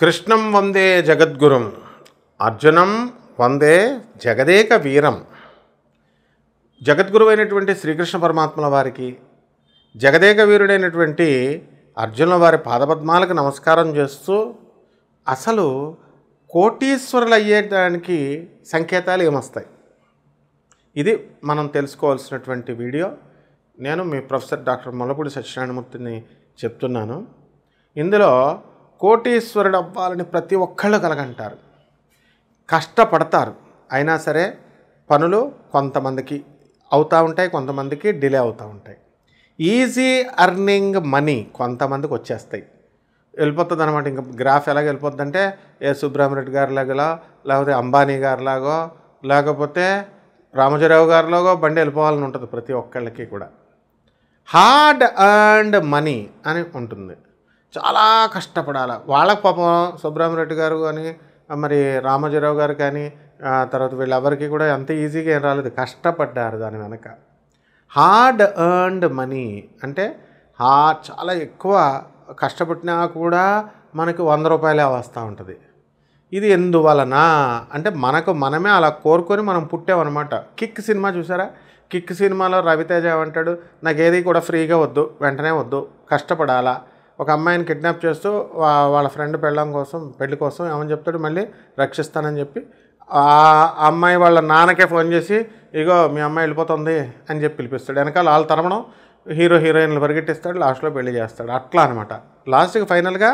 కృష్ణం వందే జగద్గురుం అర్జునం వందే జగదేక వీరం. జగద్గురు అయినటువంటి శ్రీకృష్ణ పరమాత్మల వారికి, జగదేక వీరుడైనటువంటి అర్జునుల వారి పాదపద్మాలకు నమస్కారం చేస్తూ, అసలు కోటీశ్వరులు అయ్యేదానికి సంకేతాలు ఏమొస్తాయి, ఇది మనం తెలుసుకోవాల్సినటువంటి వీడియో. నేను మీ ప్రొఫెసర్ డాక్టర్ ముల్లపూడి సత్యనారాయణమూర్తిని చెప్తున్నాను. ఇందులో కోటీశ్వరుడు అవ్వాలని ప్రతి ఒక్కళ్ళు కలగంటారు, కష్టపడతారు. అయినా సరే పనులు కొంతమందికి అవుతూ ఉంటాయి, కొంతమందికి డిలే అవుతూ ఉంటాయి. ఈజీ అర్నింగ్ మనీ కొంతమందికి వచ్చేస్తాయి, వెళ్ళిపోతుంది అనమాట. ఇంకా గ్రాఫ్ ఎలాగ వెళ్ళిపోద్ది అంటే ఏ సుబ్రహ్మరెడ్డి గారిలాగా, లేకపోతే అంబానీ గారిలాగో, లేకపోతే రామోజీరావు గారిలాగో బండి వెళ్ళిపోవాలని ఉంటుంది ప్రతి ఒక్కళ్ళకి కూడా. హార్డ్ ఎర్న్డ్ మనీ అని ఉంటుంది, చాలా కష్టపడాలి. వాళ్ళకి పాపం సుబ్రహ్మరెడ్డి గారు కానీ, మరి రామోజీరావు గారు కానీ, తర్వాత వీళ్ళెవరికి కూడా అంత ఈజీగా ఏం రాలేదు, కష్టపడ్డారు దాని వెనక. హార్డ్ ఎర్న్డ్ మనీ అంటే చాలా ఎక్కువ కష్టపడినా కూడా మనకి 100 రూపాయలే వస్తూ ఉంటుంది. ఇది ఎందువలన అంటే మనమే అలా కోరుకొని మనం పుట్టామన్నమాట. కిక్ సినిమా చూసారా? కిక్ సినిమాలో రవితేజ అంటాడు, నాకు ఏది కూడా ఫ్రీగా వద్దు, వెంటనే వద్దు, కష్టపడాలా. ఒక అమ్మాయిని కిడ్నాప్ చేస్తూ వాళ్ళ ఫ్రెండ్ పెళ్లి కోసం ఏమని చెప్తాడు, మళ్ళీ రక్షిస్తానని చెప్పి ఆ అమ్మాయి వాళ్ళ నాన్నకే ఫోన్ చేసి, ఇగో మీ అమ్మాయి వెళ్ళిపోతుంది అని చెప్పి పిలిపిస్తాడు. వెనకాల వాళ్ళు తరమడం, హీరోయిన్లు పరిగెట్టిస్తాడు, లాస్ట్లో పెళ్లి చేస్తాడు. అట్లా అనమాట. లాస్ట్కి ఫైనల్గా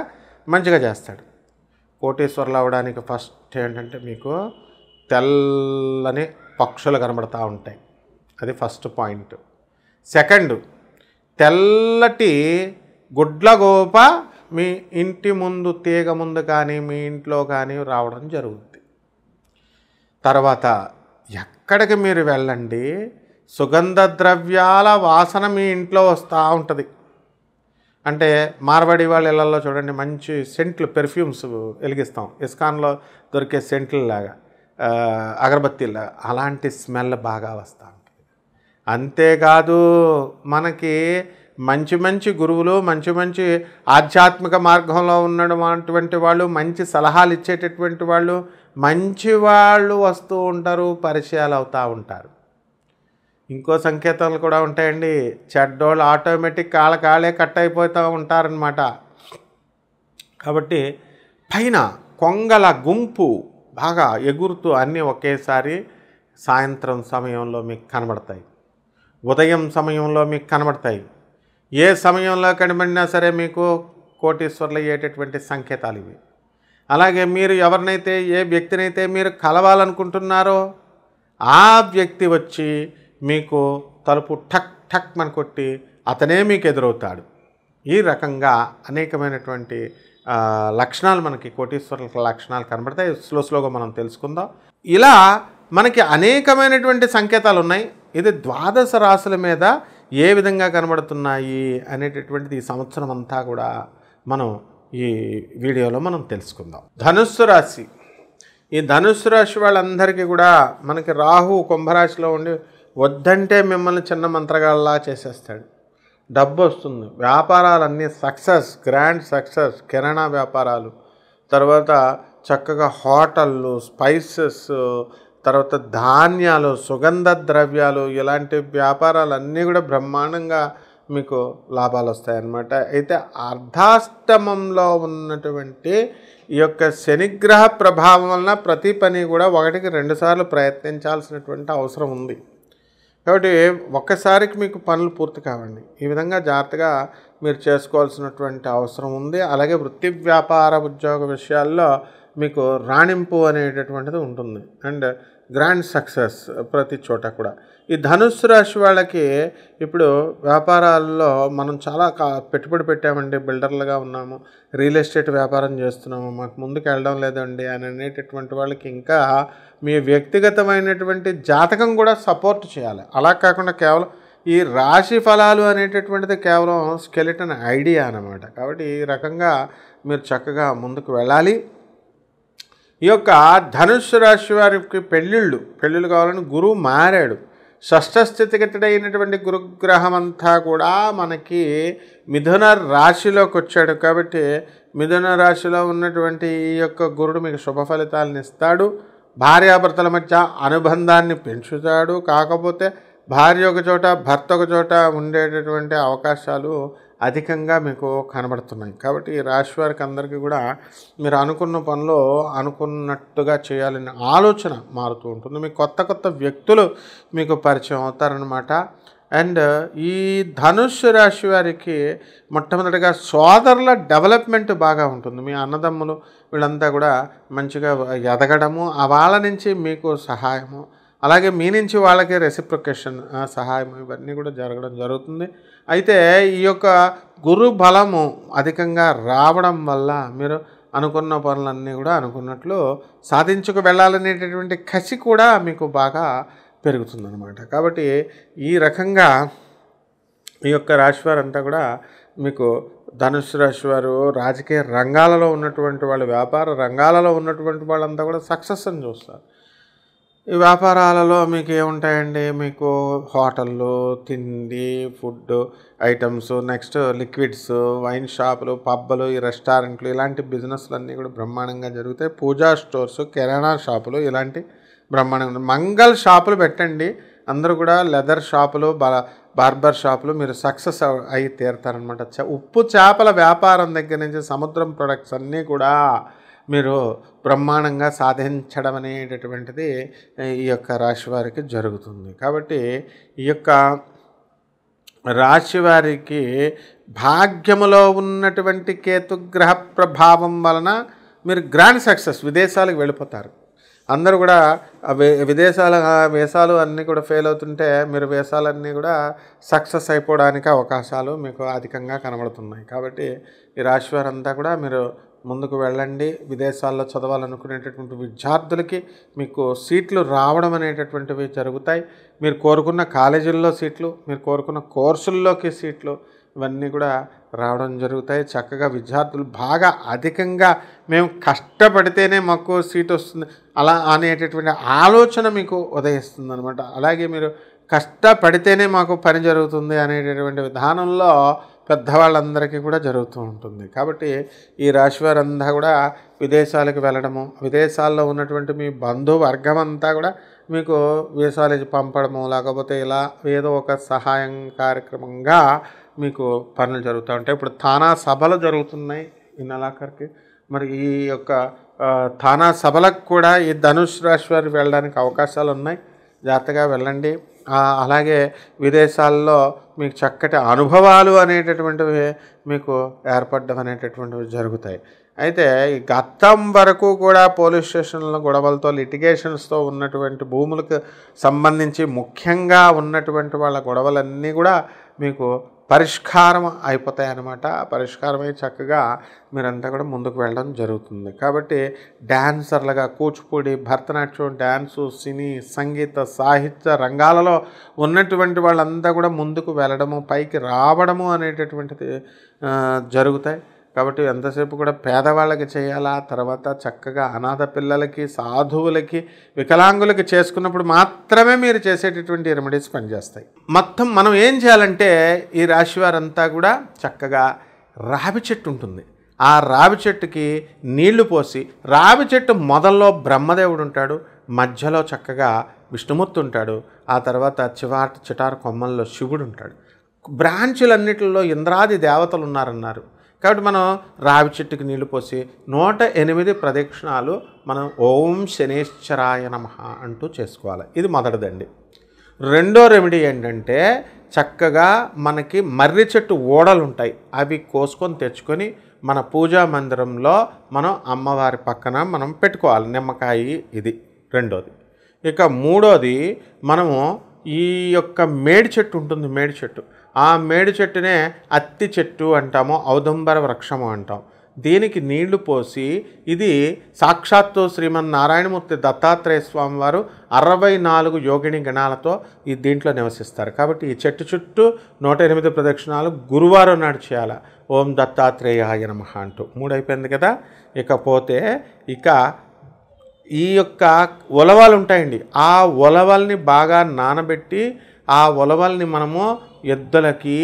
మంచిగా చేస్తాడు. కోటీశ్వరులు అవ్వడానికి ఫస్ట్ ఏంటంటే మీకు తెల్లని పక్షులు కనబడుతూ ఉంటాయి, అది ఫస్ట్ పాయింట్. సెకండ్, తెల్లటి గుడ్లగోప మీ ఇంటి ముందు, తీగ ముందు కానీ మీ ఇంట్లో కానీ రావడం జరుగుతుంది. తర్వాత ఎక్కడికి మీరు వెళ్ళండి, సుగంధ ద్రవ్యాల వాసన మీ ఇంట్లో వస్తూ ఉంటుంది. అంటే మార్వాడి వాళ్ళ ఇళ్ళల్లో చూడండి, మంచి సెంట్లు, పెర్ఫ్యూమ్స్ వెలిగిస్తాం, ఇస్కాన్లో దొరికే సెంట్లలాగా, అగరబత్తీలాగా, అలాంటి స్మెల్ బాగా వస్తూ ఉంటుంది. అంతేకాదు మనకి మంచి మంచి గురువులు, మంచి ఆధ్యాత్మిక మార్గంలో ఉన్నటువంటి వాళ్ళు, మంచి సలహాలు ఇచ్చేటటువంటి వాళ్ళు, మంచి వాళ్ళు వస్తూ ఉంటారు, పరిచయాలు అవుతూ ఉంటారు. ఇంకో సంకేతాలు కూడా ఉంటాయండి. చెడ్డోళ్ళు ఆటోమేటిక్ కాళ్ళే కట్ అయిపోతూ ఉంటారనమాట. కాబట్టి పైన కొంగల గుంపు బాగా ఎగురుతూ అన్నీ ఒకేసారి సాయంత్రం సమయంలో మీకు కనబడతాయి, ఉదయం సమయంలో మీకు కనబడతాయి. ఏ సమయంలో కనబడినా సరే మీకు కోటీశ్వరులు అయ్యేటటువంటి సంకేతాలు ఇవి. అలాగే మీరు ఎవరినైతే, ఏ వ్యక్తినైతే మీరు కలవాలనుకుంటున్నారో ఆ వ్యక్తి వచ్చి మీకు తలుపు ఠక్ ఠక్ మన కొట్టి అతనే మీకు ఎదురవుతాడు. ఈ రకంగా అనేకమైనటువంటి లక్షణాలు మనకి కోటీశ్వరుల లక్షణాలు కనబడతాయి. స్లోగా మనం తెలుసుకుందాం. ఇలా మనకి అనేకమైనటువంటి సంకేతాలు ఉన్నాయి. ఇది 12 రాశుల మీద ఏ విధంగా కనబడుతున్నాయి అనేటటువంటిది ఈ సంవత్సరం అంతా కూడా మనం ఈ వీడియోలో మనం తెలుసుకుందాం. ధనుస్సు రాశి. ఈ ధనుస్సు రాశి వాళ్ళందరికీ కూడా మనకి రాహు కుంభరాశిలో ఉండి వద్దంటే మిమ్మల్ని చిన్న మంత్రగాళ్ళలా చేసేస్తాడు. డబ్బు వస్తుంది, వ్యాపారాలన్నీ సక్సెస్, గ్రాండ్ సక్సెస్, కిరాణా వ్యాపారాలు, తర్వాత చక్కగా హోటళ్ళు, స్పైసెస్, తర్వాత ధాన్యాలు, సుగంధ ద్రవ్యాలు, ఇలాంటి వ్యాపారాలన్నీ కూడా బ్రహ్మాండంగా మీకు లాభాలు వస్తాయన్నమాట. అయితే అర్ధాష్టమంలో ఉన్నటువంటి ఈ యొక్క శనిగ్రహ ప్రభావం వలన ప్రతి పని కూడా 1కి 2 సార్లు ప్రయత్నించాల్సినటువంటి అవసరం ఉంది. కాబట్టి ఒక్కసారికి మీకు పనులు పూర్తి కావండి. ఈ విధంగా జాగ్రత్తగా మీరు చేసుకోవాల్సినటువంటి అవసరం ఉంది. అలాగే వృత్తి, వ్యాపార, ఉద్యోగ విషయాల్లో మీకు రాణింపు అనేటటువంటిది ఉంటుంది అండ్ గ్రాండ్ సక్సెస్ ప్రతి చోట కూడా. ఈ ధనుస్సు రాశి వాళ్ళకి ఇప్పుడు వ్యాపారాల్లో మనం చాలా పెట్టుబడి పెట్టామండి, బిల్డర్లుగా ఉన్నాము, రియల్ ఎస్టేట్ వ్యాపారం చేస్తున్నాము, మాకు ముందుకు వెళ్ళడం లేదండి అని అనేటటువంటి వాళ్ళకి ఇంకా మీ వ్యక్తిగతమైనటువంటి జాతకం కూడా సపోర్ట్ చేయాలి. అలా కాకుండా కేవలం ఈ రాశి ఫలాలు అనేటటువంటిది కేవలం స్కెలిటన్ ఐడియా అన్నమాట. కాబట్టి ఈ రకంగా మీరు చక్కగా ముందుకు వెళ్ళాలి. ఈ యొక్క ధనుస్సు రాశి వారికి పెళ్ళిళ్ళు కావాలని గురువు మారాడు. షష్ఠస్థితిగతుడైనటువంటి గురుగ్రహం అంతా కూడా మనకి మిథున రాశిలోకి వచ్చాడు. కాబట్టి మిథున రాశిలో ఉన్నటువంటి ఈ యొక్క గురుడు మీకు శుభ ఫలితాలను ఇస్తాడు. భార్యాభర్తల మధ్య అనుబంధాన్ని పెంచుతాడు. కాకపోతే భార్య ఒక చోట భర్త ఒక చోట ఉండేటటువంటి అవకాశాలు అధికంగా మీకు కనబడుతున్నాయి. కాబట్టి ఈ రాశి వారికి అందరికీ కూడా మీరు అనుకున్న పనిలో అనుకున్నట్టుగా చేయాలనే ఆలోచన మారుతూ ఉంటుంది. మీకు కొత్త కొత్త వ్యక్తులు మీకు పరిచయం అవుతారనమాట. అండ్ ఈ ధనుస్సు రాశి వారికి మొట్టమొదటిగా సోదరుల డెవలప్మెంట్ బాగా ఉంటుంది. మీ అన్నదమ్ములు వీళ్ళంతా కూడా మంచిగా ఎదగడము, వాళ్ళ నుంచి మీకు సహాయము, అలాగే మీ నుంచి వాళ్ళకి రెసిప్రొకేషన్ సహాయం, ఇవన్నీ కూడా జరగడం జరుగుతుంది. అయితే ఈ యొక్క గురు బలము అధికంగా రావడం వల్ల మీరు అనుకున్న పనులన్నీ కూడా అనుకున్నట్లు సాధించుకు వెళ్ళాలనేటటువంటి కసి కూడా మీకు బాగా పెరుగుతుందన్నమాట. కాబట్టి ఈ రకంగా ఈ యొక్క రాశివారు అంతా కూడా మీకు ధనుస్సు రాశి వారు రాజకీయ రంగాలలో ఉన్నటువంటి వాళ్ళు, వ్యాపార రంగాలలో ఉన్నటువంటి వాళ్ళంతా కూడా సక్సెస్ అని చూస్తారు. ఈ వ్యాపారాలలో మీకు ఏముంటాయండి, మీకు హోటళ్ళు, తిండి, food items, next liquids, wine షాపులు, పబ్బలు, ఈ రెస్టారెంట్లు, ఇలాంటి బిజినెస్లు అన్నీ కూడా బ్రహ్మాండంగా జరుగుతాయి. పూజా స్టోర్స్, కిరాణా షాపులు, ఇలాంటి బ్రహ్మాండంగా మంగళ షాపులు పెట్టండి. అందరూ కూడా లెదర్ షాపులు, బార్బర్ షాపులు మీరు సక్సెస్ అయి తీరుతారనమాట. ఉప్పు చేపల వ్యాపారం దగ్గర నుంచి సముద్రం ప్రొడక్ట్స్ అన్నీ కూడా మీరు బ్రహ్మాండంగా సాధించడం అనేటటువంటిది ఈ యొక్క రాశి వారికి జరుగుతుంది. కాబట్టి ఈ యొక్క రాశి వారికి భాగ్యములో ఉన్నటువంటి కేతుగ్రహ ప్రభావం వలన మీరు గ్రాండ్ సక్సెస్, విదేశాలకు వెళ్ళిపోతారు. అందరూ కూడా వేసాలు అన్నీ కూడా ఫెయిల్ అవుతుంటే మీరు వేసాలన్నీ కూడా సక్సెస్ అయిపోవడానికి అవకాశాలు మీకు అధికంగా కనబడుతున్నాయి. కాబట్టి ఈ రాశి వారంతా కూడా మీరు ముందుకు వెళ్ళండి. విదేశాల్లో చదవాలనుకునేటటువంటి విద్యార్థులకి మీకు సీట్లు రావడం అనేటటువంటివి జరుగుతాయి. మీరు కోరుకున్న కాలేజీల్లో సీట్లు, మీరు కోరుకున్న కోర్సుల్లోకి సీట్లు, ఇవన్నీ కూడా రావడం జరుగుతాయి. చక్కగా విద్యార్థులు బాగా అధికంగా మేము కష్టపడితేనే మాకు సీట్ వస్తుంది అలా అనేటటువంటి ఆలోచన మీకు ఉదయిస్తుంది అనమాట. అలాగే మీరు కష్టపడితేనే మాకు పని జరుగుతుంది అనేటటువంటి విధానంలో పెద్దవాళ్ళందరికీ కూడా జరుగుతూ ఉంటుంది. కాబట్టి ఈ రాశి వారంతా కూడా విదేశాలకు వెళ్ళడము, విదేశాల్లో ఉన్నటువంటి మీ బంధువర్గం అంతా కూడా మీకు వీసాలు పంపడము, లేకపోతే ఇలా ఏదో ఒక సహాయం కార్యక్రమంగా మీకు పనులు జరుగుతూ ఉంటాయి. ఇప్పుడు థానా సభలు జరుగుతున్నాయి ఈ నెలాఖరికి. మరి ఈ యొక్క థానా సభలకు కూడా ఈ ధనుష్ రాశి వారు వెళ్ళడానికి అవకాశాలు ఉన్నాయి. జాగ్రత్తగా వెళ్ళండి. అలాగే విదేశాల్లో మీకు చక్కటి అనుభవాలు అనేటటువంటివి మీకు ఏర్పడడం అనేటటువంటివి జరుగుతాయి. అయితే ఈ గతం వరకు కూడా పోలీస్ స్టేషన్ల గొడవలతో, లిటిగేషన్స్తో ఉన్నటువంటి భూములకు సంబంధించి ముఖ్యంగా ఉన్నటువంటి వాళ్ళ గొడవలన్నీ కూడా మీకు పరిష్కారం అయిపోతాయి అన్నమాట. పరిష్కారమై చక్కగా మీరంతా కూడా ముందుకు వెళ్ళడం జరుగుతుంది. కాబట్టి డ్యాన్సర్లుగా కూచిపూడి, భరతనాట్యం, డ్యాన్సు, సినీ, సంగీత, సాహిత్య రంగాలలో ఉన్నటువంటి వాళ్ళంతా కూడా ముందుకు వెళ్ళడము, పైకి రావడము అనేటటువంటిది జరుగుతాయి. కాబట్టి ఎంతసేపు కూడా పేదవాళ్ళకి చేయాలా, తర్వాత చక్కగా అనాథ పిల్లలకి, సాధువులకి, వికలాంగులకి చేసుకున్నప్పుడు మాత్రమే మీరు చేసేటటువంటి రెమెడీస్ పనిచేస్తాయి. మొత్తం మనం ఏం చేయాలంటే ఈ రాశి వారంతా కూడా చక్కగా రావి చెట్టు ఉంటుంది. ఆ రావి చెట్టుకి నీళ్లు పోసి, రావి చెట్టు మొదల్లో బ్రహ్మదేవుడు ఉంటాడు, మధ్యలో చక్కగా విష్ణుమూర్తి ఉంటాడు, ఆ తర్వాత చిటారు కొమ్మల్లో శివుడు ఉంటాడు, బ్రాంచులన్నిటిలో ఇంద్రాది దేవతలు ఉన్నారన్నారు. కాబట్టి మనం రావి చెట్టుకి నీళ్లు పోసి 108 ప్రదక్షిణాలు మనం ఓం శనేశ్వరాయ నమః అంటూ చేసుకోవాలి. ఇది మొదటిదండి. రెండో రెమెడీ ఏంటంటే చక్కగా మనకి మర్రి చెట్టు ఓడలు ఉంటాయి, అవి కోసుకొని తెచ్చుకొని మన పూజా మందిరంలో మనం అమ్మవారి పక్కన మనం పెట్టుకోవాలి. నిమ్మకాయ ఇది రెండోది. ఇక మూడోది మనము ఈ యొక్క మేడి చెట్టు ఉంటుంది, మేడి చెట్టు, ఆ మేడి చెట్టునే అత్తి చెట్టు అంటాము, ఔదంబర వృక్షము అంటాం. దీనికి నీళ్లు పోసి, ఇది సాక్షాత్తు శ్రీమన్నారాయణమూర్తి దత్తాత్రేయ స్వామి వారు 64 యోగిని గణాలతో ఈ దీంట్లో నివసిస్తారు. కాబట్టి ఈ చెట్టు చుట్టూ 108 ప్రదక్షిణాలు గురువారం నాడు చేయాలి. ఓం దత్తాత్రేయాయ నమః అంటూ. 3 అయిపోయింది కదా. ఇకపోతే ఈ యొక్క ఉలవలు ఉంటాయండి, ఆ ఉలవల్ని బాగా నానబెట్టి ఆ ఉలవల్ని మనము ఎద్దులకి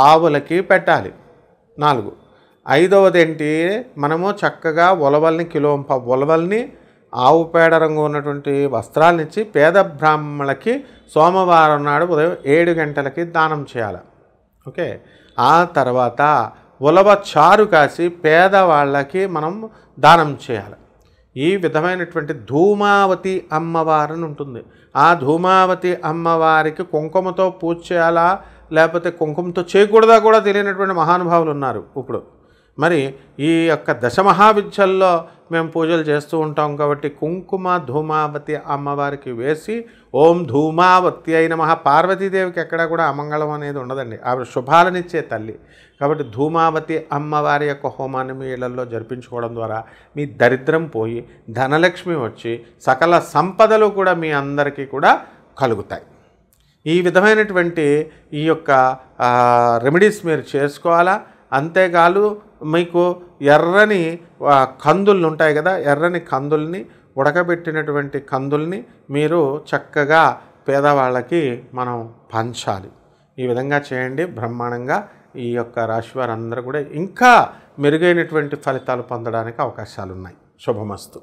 ఆవులకి పెట్టాలి. 4. ఐదవది ఏంటి, మనము చక్కగా ఉలవల్ని ఉలవల్ని ఆవు పేడ రంగు ఉన్నటువంటి వస్త్రాలనిచ్చి పేద బ్రాహ్మణులకి సోమవారం నాడు ఉదయం 7 గంటలకి దానం చేయాలి. ఓకే. ఆ తర్వాత ఉలవ చారు కాసి పేదవాళ్ళకి మనం దానం చేయాలి. ఈ విధమైనటువంటి ధూమావతి అమ్మవారిని ఉంటుంది. ఆ ధూమావతి అమ్మవారికి కుంకుమతో పూజ చేయాలా లేకపోతే కుంకుమతో చేయకూడదా కూడా తెలియనటువంటి మహానుభావులు ఉన్నారు ఇప్పుడు. మరి ఈ యొక్క దశమహావిద్యల్లో మేము పూజలు చేస్తూ ఉంటాం కాబట్టి కుంకుమ ధూమావతి అమ్మవారికి వేసి ఓం ధూమావతి అయిన పార్వతీదేవికి ఎక్కడా కూడా అమంగళం అనేది ఉండదండి. ఆవిడ శుభాలనిచ్చే తల్లి కాబట్టి ధూమావతి అమ్మవారి యొక్క హోమాన్ని మీ ఇళ్లలో జరిపించుకోవడం ద్వారా మీ దరిద్రం పోయి ధనలక్ష్మి వచ్చి సకల సంపదలు కూడా మీ అందరికీ కూడా కలుగుతాయి. ఈ విధమైనటువంటి ఈ యొక్క రెమెడీస్ మీరు చేసుకోవాలా. అంతేకాదు మీకు ఎర్రని కందులు ఉంటాయి కదా, ఎర్రని కందుల్ని ఉడకబెట్టినటువంటి కందుల్ని మీరు చక్కగా పేదవాళ్ళకి మనం పంచాలి. ఈ విధంగా చేయండి. బ్రహ్మాండంగా ఈ యొక్క రాశి వారందరూ కూడా ఇంకా మెరుగైనటువంటి ఫలితాలు పొందడానికి అవకాశాలు ఉన్నాయి. శుభమస్తు.